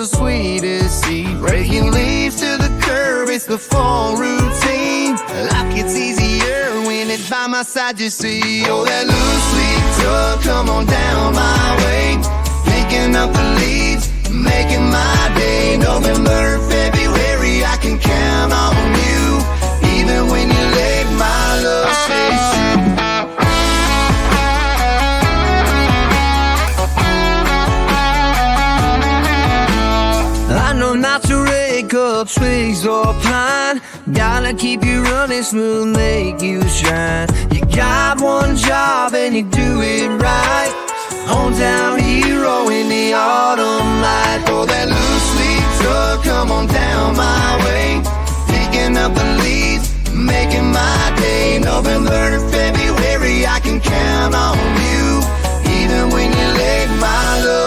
so sweet as seed. Raking leaves to the curb, it's the fall routine. Life gets easier when it's by my side, you see. Oh, that loose leaf truck, come on down my way, picking up the leaves, making my day. November, February, I can count on you, even when you're late, my love stays true. I know not to rake up twigs or pine, gotta keep you running smooth, make you shine. You got one job and you do it right, hometown hero in the autumn light. Oh, that loose leaf truck, come on down my way, picking up the leaves, making my day. November to February, I can count on you, even when you're late, my love.